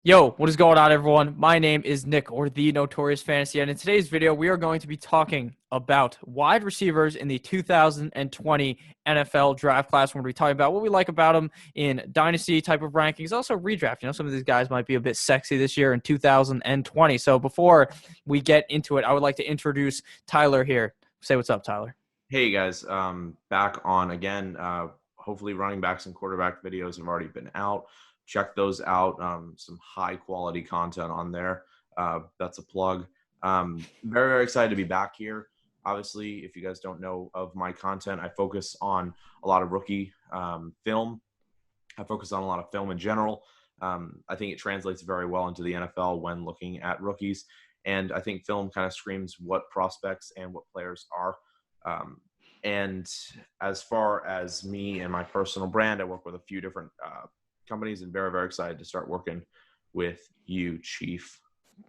Yo, what is going on, everyone? My name is Nick, or the Notorious Fantasy, and in today's video, we are going to be talking about wide receivers in the 2020 NFL draft class. We're going to be talking about what we like about them in Dynasty type of rankings, also redraft. Some of these guys might be a bit sexy this year in 2020. So before we get into it, I would like to introduce Tyler here. Say what's up, Tyler. Hey guys, back on again. Hopefully running backs and quarterback videos have already been out. Check those out. Some high quality content on there. That's a plug. Very, very excited to be back here. Obviously, if you guys don't know of my content, I focus on a lot of rookie film. I focus on a lot of film in general. I think it translates very well into the NFL when looking at rookies. And I think film kind of screams what prospects and what players are. And as far as me and my personal brand, I work with a few different companies and very, very excited to start working with you, Chief.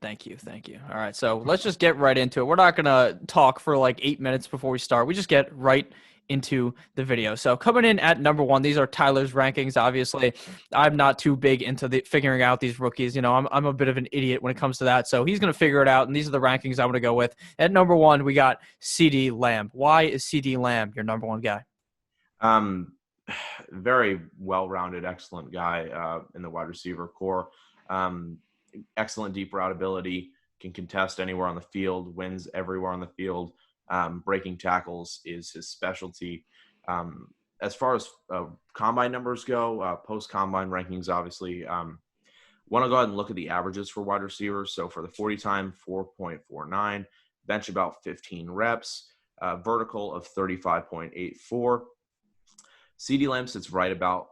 Thank you. Thank you. All right. So let's just get right into it. We're not going to talk for like 8 minutes before we start. We just get right into the video. So coming in at number one, these are Tyler's rankings. Obviously, I'm not too big into figuring out these rookies. I'm a bit of an idiot when it comes to that. So he's going to figure it out. And these are the rankings I'm going to go with. At number one, we got CD Lamb. Why is CD Lamb your number one guy? Very well-rounded, excellent guy in the wide receiver core. Excellent deep route ability, can contest anywhere on the field, wins everywhere on the field. Breaking tackles is his specialty. As far as combine numbers go, post-combine rankings, obviously, want to go ahead and look at the averages for wide receivers. So for the 40 time, 4.49, bench about 15 reps, vertical of 35.84. CD Lamb sits right about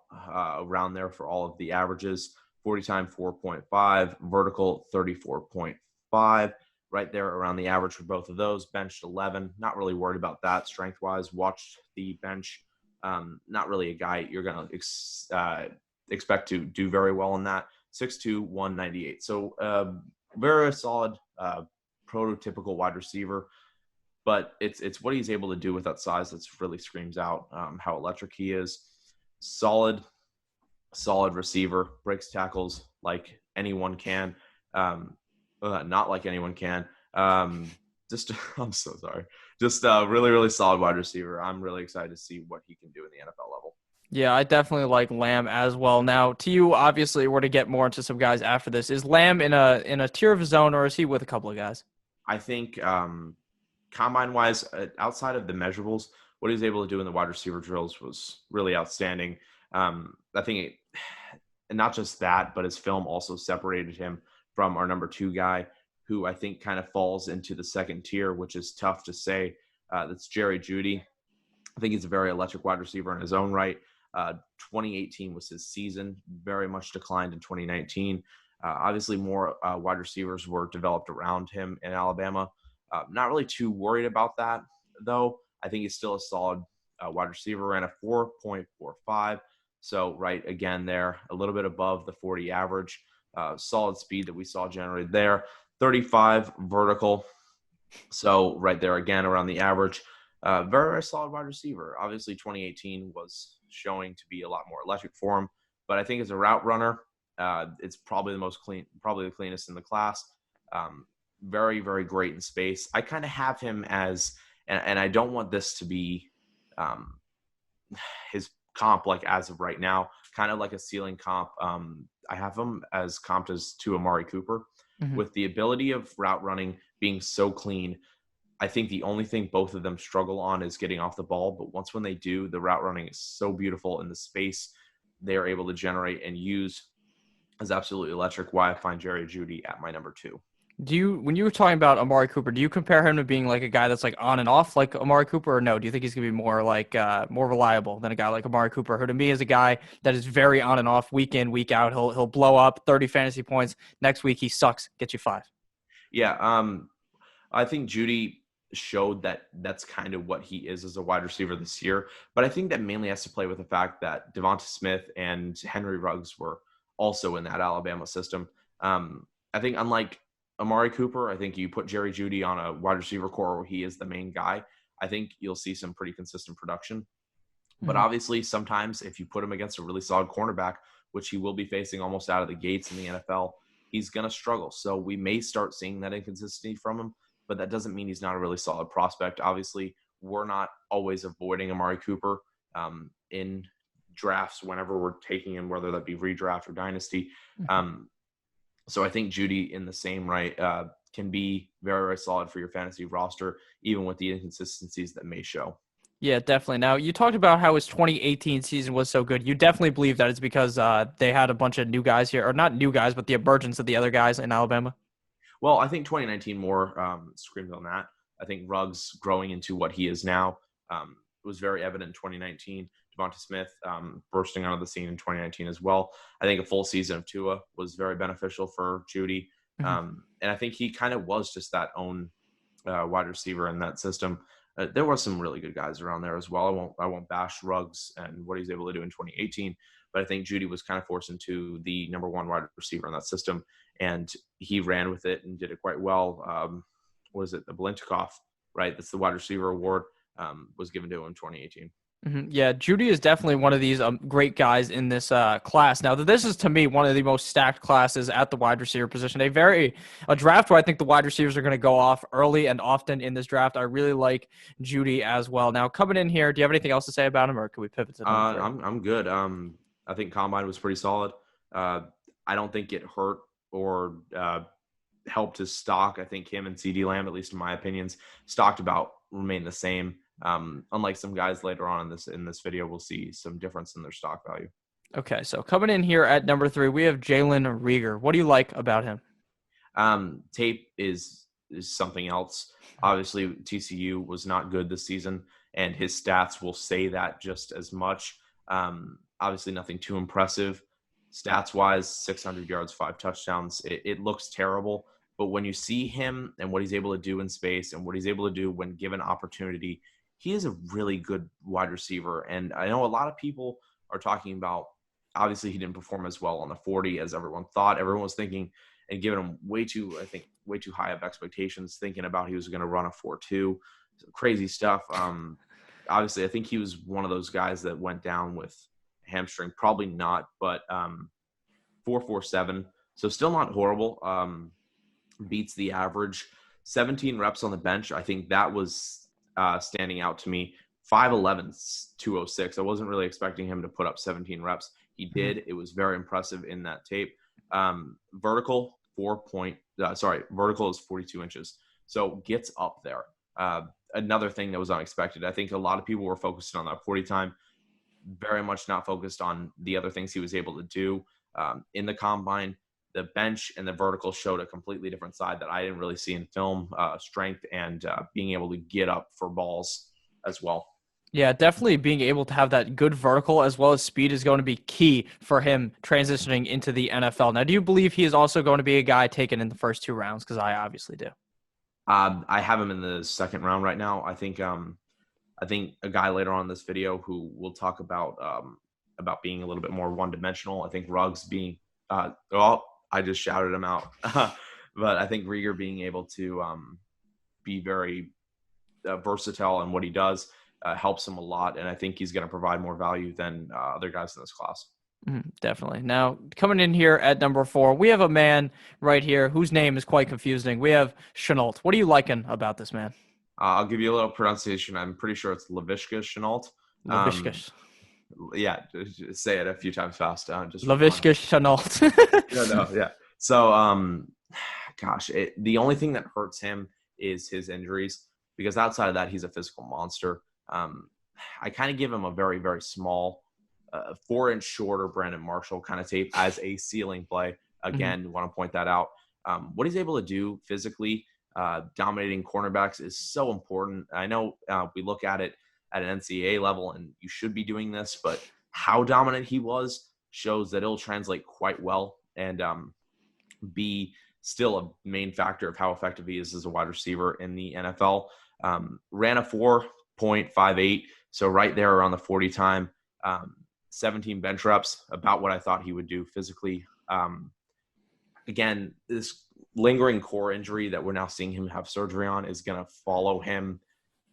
around there for all of the averages. 40 time 4.5, vertical 34.5, right there around the average for both of those. Benched 11, not really worried about that strength-wise. Watched the bench, not really a guy you're going to expect to do very well in that. 6'2", 198. So very solid, prototypical wide receiver. But it's what he's able to do with that size that's really screams out how electric he is. Solid receiver, breaks tackles like anyone can. Not like anyone can. I'm so sorry. Just a really, really solid wide receiver. I'm really excited to see what he can do in the NFL level. Yeah, I definitely like Lamb as well. Now, to you, obviously, we're to get more into some guys after this. Is Lamb in a tier of his own, or is he with a couple of guys? I think combine-wise, outside of the measurables, what he was able to do in the wide receiver drills was really outstanding. I think and not just that, but his film also separated him from our number two guy, who I think kind of falls into the second tier, which is tough to say. That's Jerry Jeudy. I think he's a very electric wide receiver in his own right. 2018 was his season, very much declined in 2019. Obviously, more wide receivers were developed around him in Alabama. Not really too worried about that, though. I think he's still a solid wide receiver, ran a 4.45. So, right, again, there, a little bit above the 40 average. Solid speed that we saw generated there. 35 vertical. So, right there, again, around the average. Very, very solid wide receiver. Obviously, 2018 was showing to be a lot more electric for him. But I think as a route runner, it's probably the most clean, probably the cleanest in the class. Very, very great in space. I kind of have him as, and I don't want this to be his comp like as of right now, kind of like a ceiling comp. I have him as comped as to Amari Cooper. Mm-hmm. With the ability of route running being so clean. I think the only thing both of them struggle on is getting off the ball. But once when they do, the route running is so beautiful, and the space they are able to generate and use is absolutely electric. Why I find Jerry Jeudy at my number two. When you were talking about Amari Cooper, do you compare him to being like a guy that's like on and off like Amari Cooper, or no? Do you think he's gonna be more like more reliable than a guy like Amari Cooper, who to me is a guy that is very on and off, week in, week out. He'll blow up 30 fantasy points. Next week he sucks, get you 5. Yeah, I think Jeudy showed that that's kind of what he is as a wide receiver this year. But I think that mainly has to play with the fact that Devonta Smith and Henry Ruggs were also in that Alabama system. I think unlike Amari Cooper, I think you put Jerry Jeudy on a wide receiver core where he is the main guy, I think you'll see some pretty consistent production. But Mm-hmm. obviously, sometimes if you put him against a really solid cornerback, which he will be facing almost out of the gates in the NFL, he's going to struggle. So we may start seeing that inconsistency from him, but that doesn't mean he's not a really solid prospect. Obviously, we're not always avoiding Amari Cooper in drafts whenever we're taking him, whether that be redraft or dynasty. So I think Jeudy in the same right can be very, very solid for your fantasy roster, even with the inconsistencies that may show. Yeah, definitely. Now, you talked about how his 2018 season was so good. You definitely believe that it's because they had a bunch of new guys here, or not new guys, but the emergence of the other guys in Alabama? Well, I think 2019 more screams on that. I think Ruggs growing into what he is now was very evident in 2019. Devonta Smith bursting onto the scene in 2019 as well. I think a full season of Tua was very beneficial for Jeudy. And I think he kind of was just that own wide receiver in that system. There were some really good guys around there as well. I won't bash Ruggs and what he's able to do in 2018, but I think Jeudy was kind of forced into the number one wide receiver in that system, and he ran with it and did it quite well. Was it the Blintikoff, right? That's the wide receiver award was given to him in 2018. Yeah, Jeudy is definitely one of these great guys in this class. Now, this is, to me, one of the most stacked classes at the wide receiver position. A draft where I think the wide receivers are going to go off early and often in this draft. I really like Jeudy as well. Now, coming in here, do you have anything else to say about him, or can we pivot to number 3? I'm good. I think Combine was pretty solid. I don't think it hurt or helped his stock. I think him and CeeDee Lamb, at least in my opinions, stocked about remain the same. Unlike some guys later on in this video, we'll see some difference in their stock value. Okay, so coming in here at number 3, we have Jalen Rieger. What do you like about him? Tape is something else. Obviously, TCU was not good this season, and his stats will say that just as much. Obviously, nothing too impressive. Stats-wise, 600 yards, 5 touchdowns. It looks terrible, but when you see him and what he's able to do in space and what he's able to do when given opportunity, he is a really good wide receiver. And I know a lot of people are talking about, obviously he didn't perform as well on the 40 as everyone thought. Everyone was thinking and giving him way too high of expectations, thinking about he was going to run a 4.2. Crazy stuff. Obviously, I think he was one of those guys that went down with hamstring. Probably not, but 4.47. So still not horrible. Beats the average. 17 reps on the bench. I think that was standing out to me. 5'11", 206. I wasn't really expecting him to put up 17 reps. He did. It was very impressive in that tape. Vertical is 42 inches. So gets up there. Another thing that was unexpected. I think a lot of people were focused on that 40 time, very much not focused on the other things he was able to do in the combine. The bench and the vertical showed a completely different side that I didn't really see in film, strength and being able to get up for balls as well. Yeah, definitely being able to have that good vertical as well as speed is going to be key for him transitioning into the NFL. Now, do you believe he is also going to be a guy taken in the first 2 rounds? Because I obviously do. I have him in the second round right now. I think a guy later on in this video who we'll talk about being a little bit more one-dimensional. I think Ruggs being I just shouted him out. But I think Rieger being able to be very versatile in what he does helps him a lot. And I think he's going to provide more value than other guys in this class. Definitely. Now, coming in here at number 4, we have a man right here whose name is quite confusing. We have Shenault. What are you liking about this man? I'll give you a little pronunciation. I'm pretty sure it's Laviska Shenault. Laviska. Yeah, just say it a few times fast. Laviska Shenault. No, yeah. So, the only thing that hurts him is his injuries, because outside of that, he's a physical monster. I kind of give him a very, very small, 4-inch shorter Brandon Marshall kind of tape as a ceiling play. Again, want to point that out. What he's able to do physically, dominating cornerbacks is so important. I know we look at it at an NCAA level, and you should be doing this, but how dominant he was shows that it'll translate quite well and be still a main factor of how effective he is as a wide receiver in the NFL. Ran a 4.58, so right there around the 40 time, 17 bench reps, about what I thought he would do physically. Again, this lingering core injury that we're now seeing him have surgery on is going to follow him,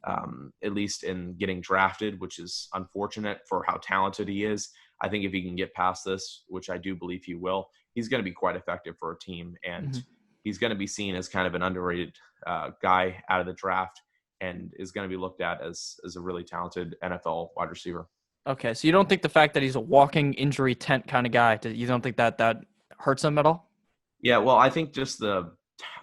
at least in getting drafted, which is unfortunate for how talented he is. I think if he can get past this, which I do believe he will, he's going to be quite effective for a team, and Hmm. he's going to be seen as kind of an underrated guy out of the draft, and is going to be looked at as a really talented NFL wide receiver. Okay, so you don't think the fact that he's a walking injury tent kind of guy, you don't think that hurts him at all? Yeah, well, I think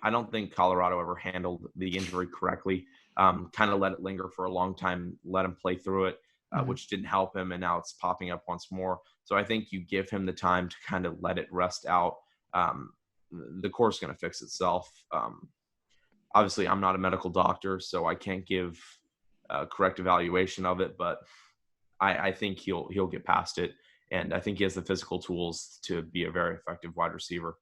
I don't think Colorado ever handled the injury correctly. Kind of let it linger for a long time, let him play through it, Hmm. which didn't help him, and now it's popping up once more. So I think you give him the time to kind of let it rest out. Um, the core's going to fix itself. Obviously, I'm not a medical doctor, so I can't give a correct evaluation of it, but I think he'll get past it, and I think he has the physical tools to be a very effective wide receiver.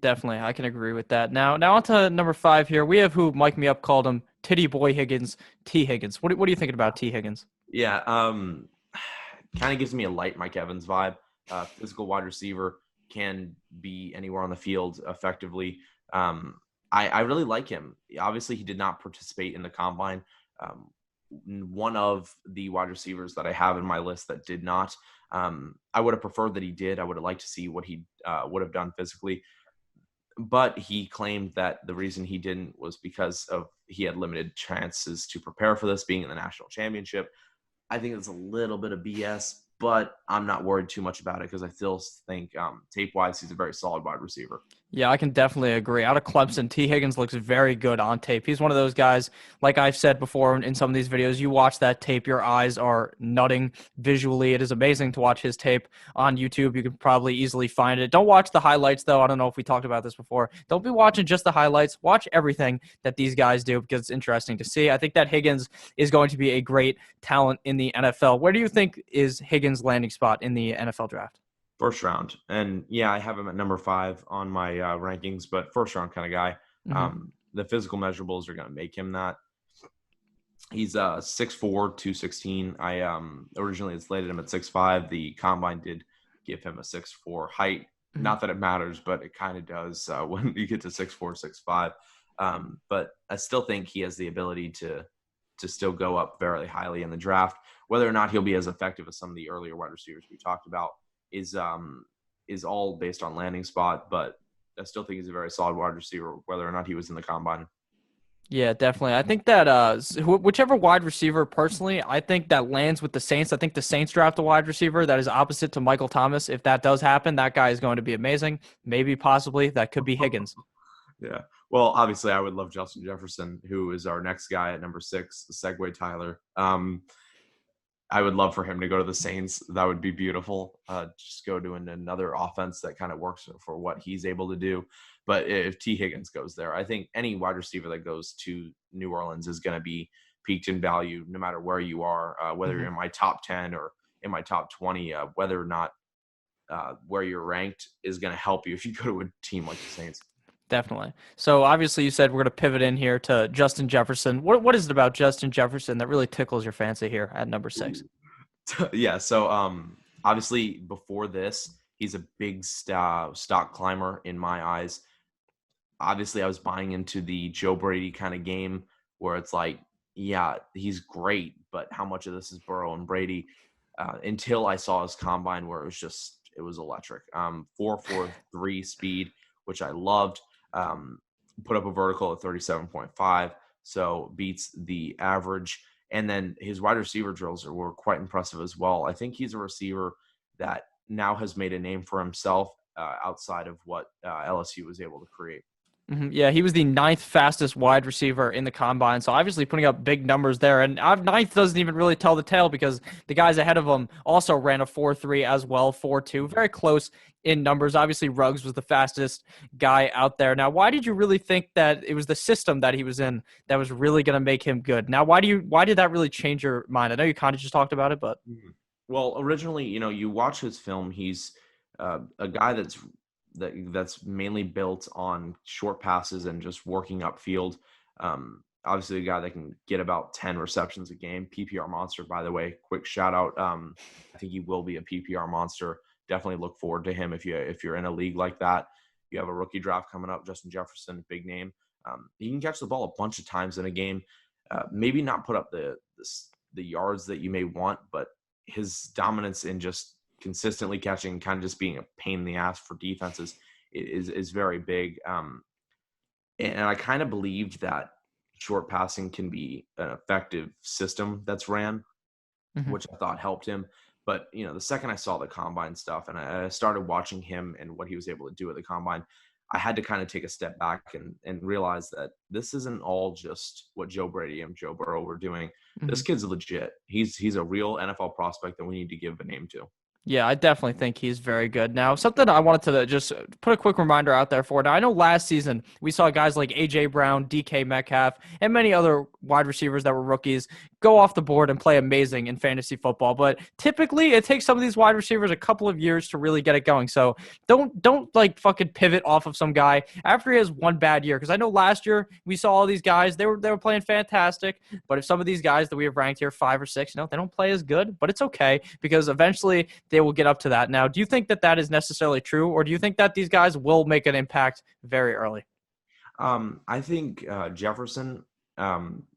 Definitely, I can agree with that. Now on to number 5 here. We have who Mike Me Up called him Titty Boy Higgins, T Higgins. What are you thinking about T Higgins? Yeah, kind of gives me a light Mike Evans vibe. Physical wide receiver, can be anywhere on the field effectively. Um, I really like him. Obviously, he did not participate in the combine. Um, One of the wide receivers that I have in my list that did not. I would have preferred that he did. I would have liked to see what he would have done physically, but he claimed that the reason he didn't was because of he had limited chances to prepare for this, being in the national championship. I think it's a little bit of BS, but I'm not worried too much about it because I still think tape-wise, he's a very solid wide receiver. Yeah, I can definitely agree. Out of Clemson, T. Higgins looks very good on tape. He's one of those guys, like I've said before in some of these videos, you watch that tape, your eyes are nutting visually. It is amazing to watch his tape on YouTube. You can probably easily find it. Don't watch the highlights, though. I don't know if we talked about this before. Don't be watching just the highlights. Watch everything that these guys do because it's interesting to see. I think that Higgins is going to be a great talent in the NFL. Where do you think is Higgins' landing spot in the NFL draft? First round. And yeah, I have him at number 5 on my rankings, but first round kind of guy. Hmm. The physical measurables are going to make him that. He's 6'4", 216. I originally slated him at 6'5". The combine did give him a 6'4" height. Hmm. Not that it matters, but it kind of does when you get to 6'4", 6'5". But I still think he has the ability to still go up very highly in the draft. Whether or not he'll be as effective as some of the earlier wide receivers we talked about is all based on landing spot. But I still think he's a very solid wide receiver, whether or not he was in the combine. Yeah, definitely. I think that whichever wide receiver, personally, I think that lands with the Saints. I think the Saints draft a wide receiver that is opposite to Michael Thomas. If that does happen, that guy is going to be amazing. Maybe, possibly, that could be Higgins. Yeah. Well, obviously, I would love Justin Jefferson, who is our next guy at number 6, the Segway Tyler. I would love for him to go to the Saints. That would be beautiful. Just go to another offense that kind of works for what he's able to do. But if T. Higgins goes there, I think any wide receiver that goes to New Orleans is going to be peaked in value, no matter where you are, whether Hmm. you're in my top 10 or in my top 20, whether or not where you're ranked is going to help you if you go to a team like the Saints. Definitely. So obviously, you said we're going to pivot in here to Justin Jefferson. What is it about Justin Jefferson that really tickles your fancy here at number 6? Yeah. So obviously before this, he's a big stock climber in my eyes. Obviously, I was buying into the Joe Brady kind of game where it's like, yeah, he's great, but how much of this is Burrow and Brady? Until I saw his combine where it was electric. 4.43 speed, which I loved. Um, Put up a vertical at 37.5, so beats the average. And then his wide receiver drills were quite impressive as well. I think he's a receiver that now has made a name for himself outside of what LSU was able to create. Yeah, he was the ninth fastest wide receiver in the combine. So obviously putting up big numbers there. And ninth doesn't even really tell the tale because the guys ahead of him also ran a 4.3 as well, 4.2. Very close in numbers. Obviously, Ruggs was the fastest guy out there. Now, why did you really think that it was the system that he was in that was really going to make him good? Now, why did that really change your mind? I know you kind of just talked about it, but Well, originally, you watch his film. He's a guy that's mainly built on short passes and just working upfield. Obviously, a guy that can get about 10 receptions a game. PPR monster, by the way. Quick shout out. I think he will be a PPR monster. Definitely look forward to him if you're in a league like that. You have a rookie draft coming up. Justin Jefferson, big name. He can catch the ball a bunch of times in a game. Maybe not put up the yards that you may want, but his dominance in just consistently catching, kind of just being a pain in the ass for defenses is very big. And I kind of believed that short passing can be an effective system that's ran, Mhm. which I thought helped him. But, the second I saw the combine stuff and I started watching him and what he was able to do at the combine, I had to kind of take a step back and realize that this isn't all just what Joe Brady and Joe Burrow were doing. This Mhm. kid's legit. He's a real NFL prospect that we need to give a name to. Yeah, I definitely think he's very good. Now, something I wanted to just put a quick reminder out there for. Now, I know last season we saw guys like A.J. Brown, DK Metcalf, and many other wide receivers that were rookies go off the board and play amazing in fantasy football. But typically, it takes some of these wide receivers a couple of years to really get it going. So don't like fucking pivot off of some guy after he has one bad year. Because I know last year we saw all these guys; they were playing fantastic. But if some of these guys that we have ranked here 5 or 6, they don't play as good, but it's okay because eventually they will get up to that. Now, do you think that that is necessarily true, or do you think that these guys will make an impact very early? I think Jefferson,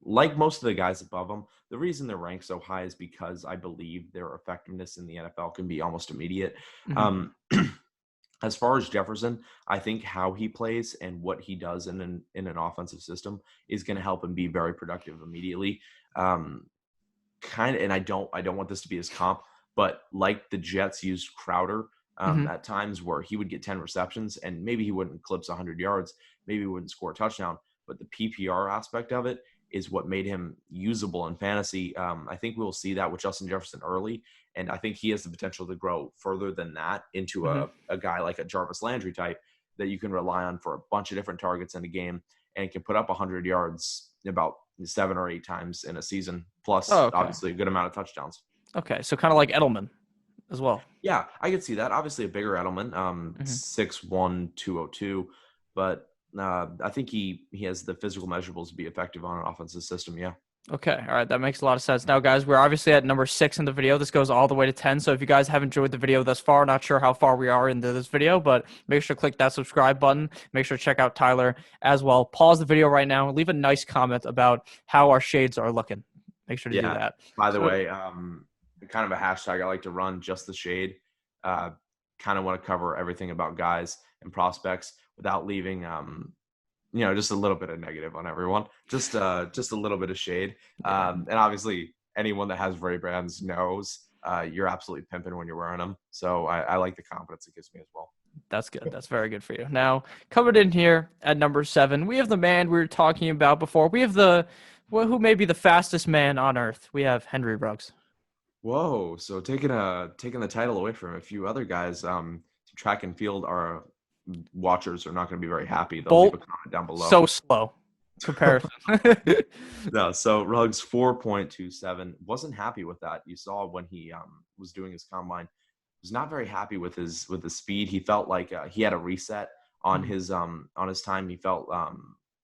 like most of the guys above him, the reason they're ranked so high is because I believe their effectiveness in the NFL can be almost immediate. Hmm. Um, as far as Jefferson, I think how he plays and what he does in an offensive system is going to help him be very productive immediately. Um, and I don't want this to be his comp, but like the Jets used Crowder Hmm. at times where he would get 10 receptions and maybe he wouldn't eclipse 100 yards, maybe he wouldn't score a touchdown, but the PPR aspect of it is what made him usable in fantasy. I think we'll see that with Justin Jefferson early, and I think he has the potential to grow further than that into Hmm. a guy like a Jarvis Landry type that you can rely on for a bunch of different targets in a game and can put up 100 yards about 7 or 8 times in a season, Oh, plus okay. obviously a good amount of touchdowns. Okay. So kind of like Edelman as well. Yeah, I could see that. Obviously, a bigger Edelman, Hmm. 6'1", 202, but I think he has the physical measurables to be effective on an offensive system. Yeah. Okay. All right. That makes a lot of sense. Now, guys, we're obviously at number 6 in the video. This goes all the way to 10. So if you guys have enjoyed the video thus far, not sure how far we are into this video, but make sure to click that subscribe button. Make sure to check out Tyler as well. Pause the video right now and leave a nice comment about how our shades are looking. Make sure to do Yeah. that. By the So, way, kind of a hashtag I like to run, just the shade. Uh, kind of want to cover everything about guys and prospects without leaving just a little bit of negative on everyone, just a little bit of shade. yeah, And obviously anyone that has Ray Bans knows you're absolutely pimping when you're wearing them. So I like the confidence it gives me as well. that's good. That's very good for you. Now, covered in here at number 7, we have the man we were talking about before. We have who may be the fastest man on earth. We have Henry Ruggs. Whoa! So taking the title away from a few other guys. Track and field are watchers are not going to be very happy. They'll leave Bolt a comment down below. so slow comparison. No, so Ruggs 4.27 wasn't happy with that. You saw when he was doing his combine, was not very happy with his speed. He felt like he had a reset on Mhm. his time. He felt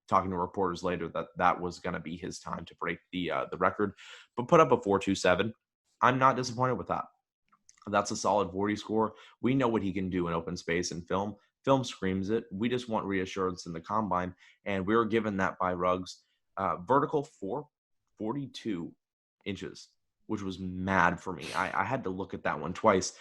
talking to reporters later that was going to be his time to break the record, but put up a 4.27. I'm not disappointed with that. That's a solid 40 score. We know what he can do in open space and film. Film screams it. We just want reassurance in the combine, and we were given that by Ruggs. Vertical 42 inches, which was mad for me. I had to look at that one twice.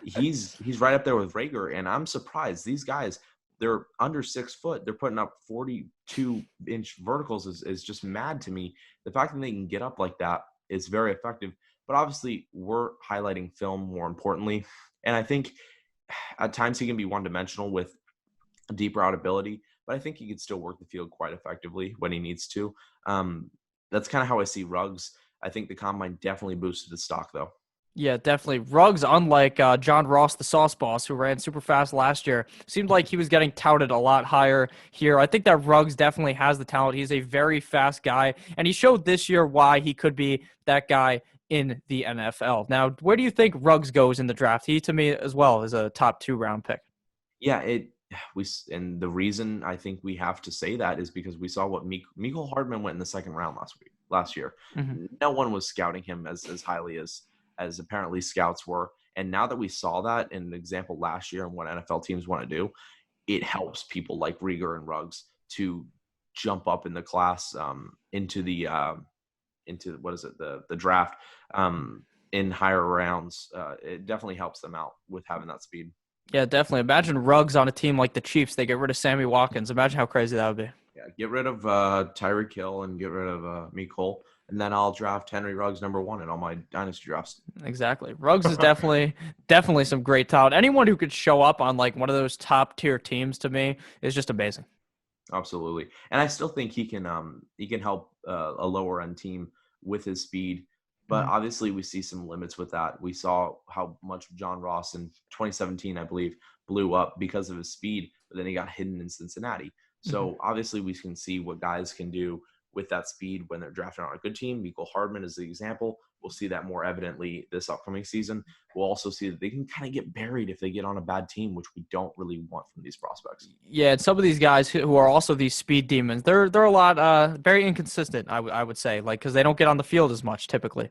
He's right up there with Rieger, and I'm surprised. These guys, they're under 6 foot. They're putting up 42-inch verticals is just mad to me. The fact that they can get up like that is very effective. But obviously, we're highlighting film more importantly. And I think at times he can be one-dimensional with a deep route ability, but I think he can still work the field quite effectively when he needs to. That's kind of how I see Ruggs. I think the combine definitely boosted his stock, though. Yeah, definitely. Ruggs, unlike John Ross, the sauce boss, who ran super fast last year, seemed like he was getting touted a lot higher here. I think that Ruggs definitely has the talent. He's a very fast guy, and he showed this year why he could be that guy in the NFL. Now, where do you think Ruggs goes in the draft? He, to me, as well, is a top 2 round pick. Yeah, and the reason I think we have to say that is because we saw what Mecole Hardman went in the second round last year. Hmm. No one was scouting him as highly as apparently scouts were. And now that we saw that in an example last year and what NFL teams want to do, it helps people like Rieger and Ruggs to jump up in the class into what is it, the draft. in higher rounds, it definitely helps them out with having that speed. Yeah, definitely. Imagine Ruggs on a team like the Chiefs. They get rid of Sammy Watkins. Imagine how crazy that would be. Yeah, get rid of Tyreek Hill and get rid of Cole, and then I'll draft Henry Ruggs #1 in all my dynasty drafts. Exactly. Ruggs is definitely some great talent. Anyone who could show up on like one of those top tier teams to me is just amazing. Absolutely, and I still think he can help a lower end team with his speed. But Mhm. obviously, we see some limits with that. We saw how much John Ross in 2017, I believe, blew up because of his speed, but then he got hidden in Cincinnati. Mhm. So obviously, we can see what guys can do with that speed when they're drafted on a good team. Mecole Hardman is the example. We'll see that more evidently this upcoming season. We'll also see that they can kind of get buried if they get on a bad team, which we don't really want from these prospects. Yeah, and some of these guys who are also these speed demons, they're a lot very inconsistent. I would say, like, because they don't get on the field as much typically.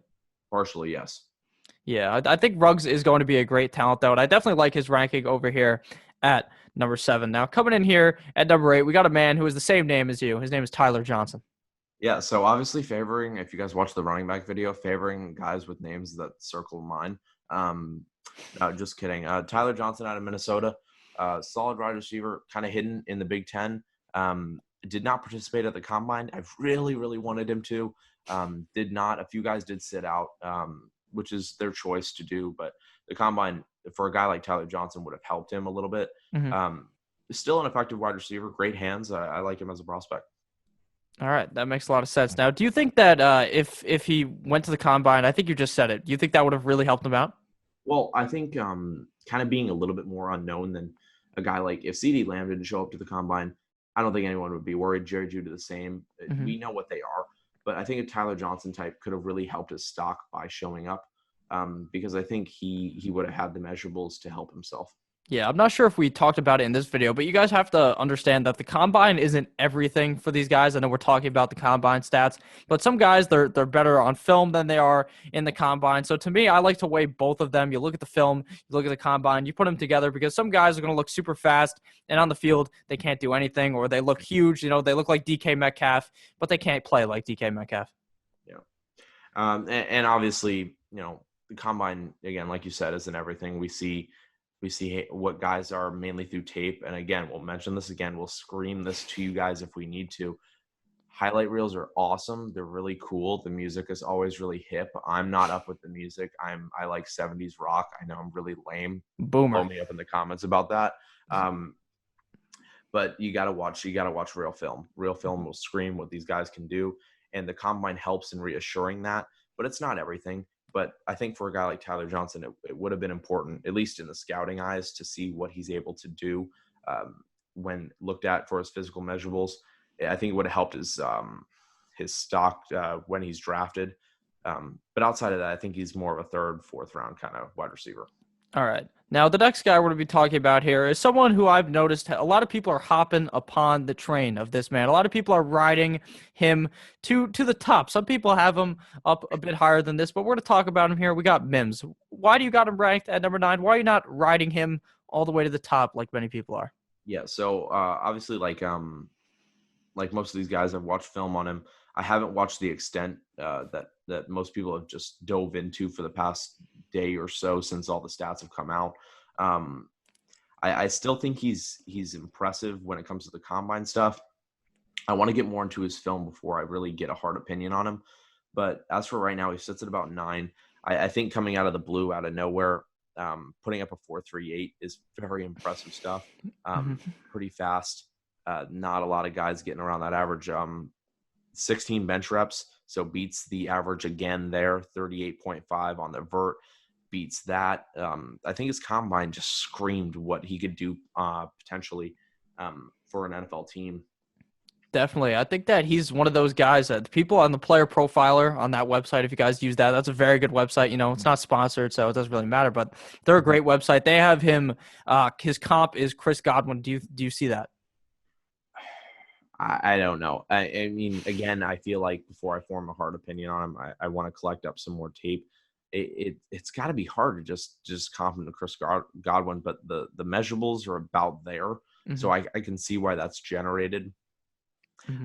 Partially, yes. Yeah, I think Ruggs is going to be a great talent though, and I definitely like his ranking over here at number 7. Now coming in here at number 8, we got a man who is the same name as you. His name is Tyler Johnson. Yeah, so obviously favoring, if you guys watch the running back video, favoring guys with names that circle mine. No, just kidding. Tyler Johnson out of Minnesota, solid wide receiver, kind of hidden in the Big Ten. Did not participate at the combine. I really, really wanted him to. Did not. A few guys did sit out, which is their choice to do. But the combine for a guy like Tyler Johnson would have helped him a little bit. Mhm. Still an effective wide receiver, great hands. I like him as a prospect. All right, that makes a lot of sense. Now, do you think that if he went to the combine, I think you just said it, do you think that would have really helped him out? Well, I think kind of being a little bit more unknown than a guy like if CeeDee Lamb didn't show up to the combine, I don't think anyone would be worried. Jerry Judy the same. Hmm. We know what they are, but I think a Tyler Johnson type could have really helped his stock by showing up because I think he would have had the measurables to help himself. Yeah, I'm not sure if we talked about it in this video, but you guys have to understand that the combine isn't everything for these guys. I know we're talking about the combine stats, but some guys they're better on film than they are in the combine. So to me, I like to weigh both of them. You look at the film, you look at the combine, you put them together because some guys are going to look super fast and on the field they can't do anything, or they look huge. You know, they look like DK Metcalf, but they can't play like DK Metcalf. Yeah, and obviously, the combine again, like you said, isn't everything. We see what guys are mainly through tape. And again, we'll mention this again. We'll scream this to you guys if we need to. Highlight reels are awesome. They're really cool. The music is always really hip. I'm not up with the music. I like 70s rock. I know I'm really lame. Blow Boomer. me up in the comments about that. But you gotta watch real film. Real film will scream what these guys can do. And the combine helps in reassuring that. But it's not everything. But I think for a guy like Tyler Johnson, it would have been important, at least in the scouting eyes, to see what he's able to do when looked at for his physical measurables. I think it would have helped his stock when he's drafted. But outside of that, I think he's more of a third, fourth round kind of wide receiver. All right. Now, the next guy we're going to be talking about here is someone who I've noticed a lot of people are hopping upon the train of this man. A lot of people are riding him to the top. Some people have him up a bit higher than this, but we're going to talk about him here. We got Mims. Why do you got him ranked at number 9? Why are you not riding him all the way to the top like many people are? Yeah. So obviously, like most of these guys, I've watched film on him. I haven't watched the extent that most people have just dove into for the past day or so since all the stats have come out. I still think he's impressive when it comes to the combine stuff. I want to get more into his film before I really get a hard opinion on him. But as for right now, he sits at about 9. I think coming out of the blue, out of nowhere, putting up a 4.38 is very impressive stuff. Pretty fast. Not a lot of guys getting around that average. 16 bench reps, so beats the average again there. 38.5 on the vert, beats that. I think his combine just screamed what he could do potentially for an NFL team. Definitely. I think that he's one of those guys that the people on the player profiler on that website, if you guys use that, that's a very good website. You know, it's not sponsored, so it doesn't really matter, but they're a great website. They have him, his comp is Chris Godwin. Do you see that? I don't know. I mean, again, I feel like before I form a hard opinion on him, I want to collect up some more tape. It's got to be hard to just comp him to Chris Godwin, but the measurables are about there, so I can see why that's generated.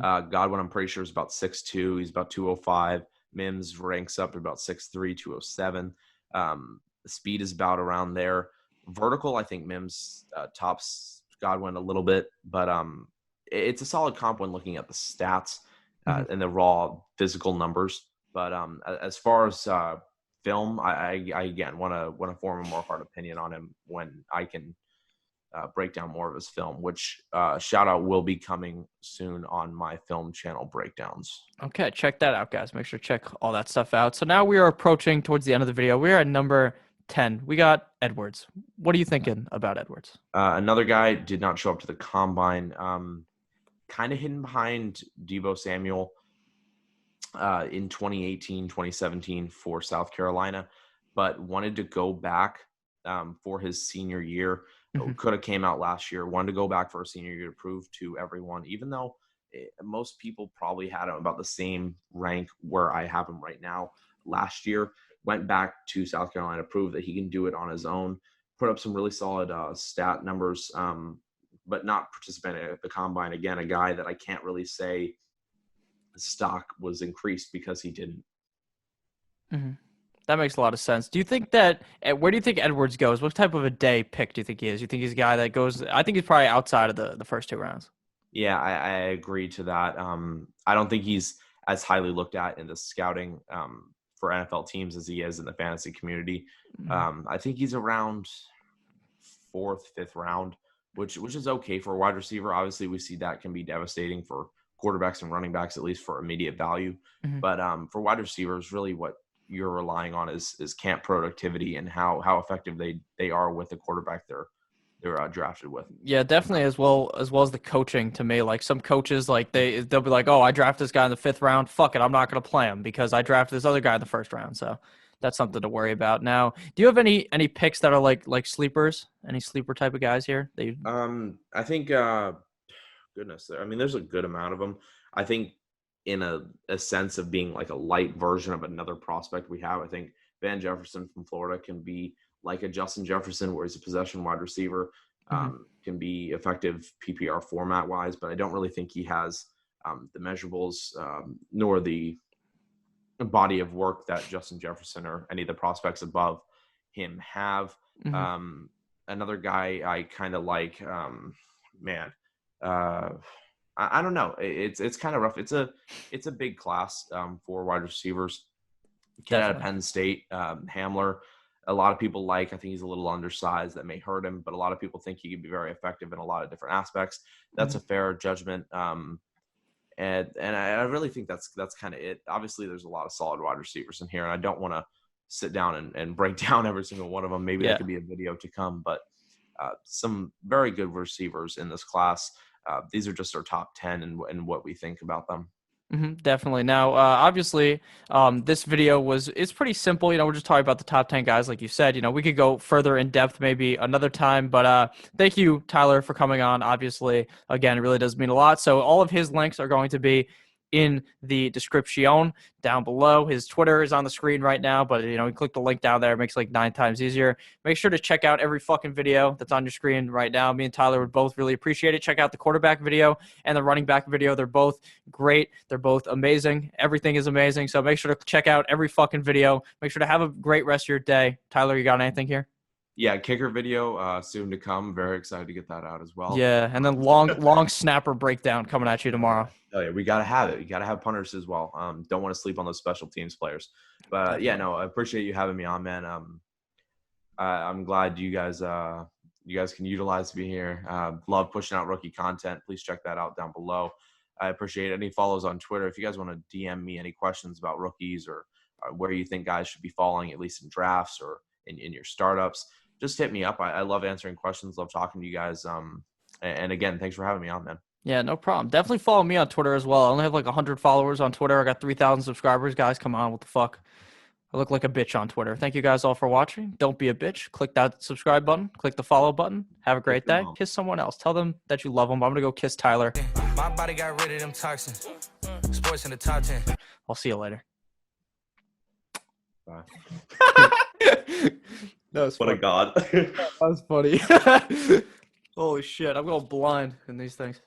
Godwin, I'm pretty sure, is about 6'2". He's about 205. Mims ranks up to about 6'3", 207. Speed is about around there. Vertical, I think Mims tops Godwin a little bit, but it's a solid comp when looking at the stats and the raw physical numbers. But as far as film, I again want to form a more hard opinion on him when I can break down more of his film, which shout out will be coming soon on my film channel breakdowns. Okay, check that out, guys. Make sure to check all that stuff out. So now we are approaching towards the end of the video. We're at number 10. We got Edwards. What are you thinking about Edwards? Another guy did not show up to the combine. Kind of hidden behind Deebo Samuel in 2018, 2017 for South Carolina, but wanted to go back for his senior year. Could have came out last year, wanted to go back for a senior year to prove to everyone, even though most people probably had him about the same rank where I have him right now. Last year, went back to South Carolina to prove that he can do it on his own, put up some really solid stat numbers, but not participating at the combine. Again, a guy that I can't really say stock was increased because he didn't. That makes a lot of sense. Do you think that where do you think Edwards goes? What type of a day pick do you think he is? You think he's a guy that goes? I think he's probably outside of the first 2 rounds. Yeah, I agree to that. I don't think he's as highly looked at in the scouting for NFL teams as he is in the fantasy community. I think he's around 4th, 5th round, which is okay for a wide receiver. Obviously, we see that can be devastating for quarterbacks and running backs, at least for immediate value. But for wide receivers, really what you're relying on is camp productivity and how effective they are with the quarterback they're drafted with. Yeah, definitely, as well as the coaching. To me, like some coaches, like they'll be like, oh, I drafted this guy in the 5th round, fuck it, I'm not going to play him because I drafted this other guy in the 1st round. So that's something to worry about. Now, do you have any picks that are like sleepers? Any sleeper type of guys here? I think goodness, I mean, there's a good amount of them. I think in a sense of being like a light version of another prospect we have, I think Van Jefferson from Florida can be like a Justin Jefferson, where he's a possession wide receiver, can be effective PPR format wise, but I don't really think he has the measurables nor the body of work that Justin Jefferson or any of the prospects above him have. Another guy I kind of like, I don't know. It's kind of rough. It's a big class for wide receivers. Kid out of Penn State, Hamler. A lot of people I think he's a little undersized. That may hurt him, but a lot of people think he can be very effective in a lot of different aspects. That's a fair judgment. And I really think that's kind of it. Obviously, there's a lot of solid wide receivers in here, and I don't want to sit down and break down every single one of them. Maybe that could be a video to come, but some very good receivers in this class. These are just our top 10 and what we think about them. Definitely. Now, obviously, this video it's pretty simple. We're just talking about the top 10 guys, like you said. We could go further in depth maybe another time, but thank you, Tyler, for coming on. Obviously, again, it really does mean a lot. So all of his links are going to be in the description down below. His Twitter is on the screen right now, but you click the link down there. It makes it like 9 times easier. Make sure to check out every fucking video that's on your screen right now. Me and Tyler would both really appreciate it. Check out the quarterback video and the running back video. They're both great. They're both amazing. Everything is amazing. So make sure to check out every fucking video. Make sure to have a great rest of your day. Tyler, you got anything here? Yeah, kicker video soon to come. Very excited to get that out as well. Yeah, and then long snapper breakdown coming at you tomorrow. Oh yeah, we gotta have it. We gotta have punters as well. Don't want to sleep on those special teams players. But yeah, no, I appreciate you having me on, man. I'm glad you guys can utilize me here. Love pushing out rookie content. Please check that out down below. I appreciate any follows on Twitter. If you guys want to DM me any questions about rookies or where you think guys should be falling, at least in drafts or in your startups, just hit me up. I love answering questions. Love talking to you guys. And again, thanks for having me on, man. Yeah, no problem. Definitely follow me on Twitter as well. I only have like 100 followers on Twitter. I got 3,000 subscribers. Guys, come on. What the fuck? I look like a bitch on Twitter. Thank you guys all for watching. Don't be a bitch. Click that subscribe button. Click the follow button. Have a great day. Kiss someone else. Tell them that you love them. I'm going to go kiss Tyler. My body got rid of them toxins. Sports in the top 10. I'll see you later. Bye. That was what a god. That was funny. Holy shit. I'm going blind in these things.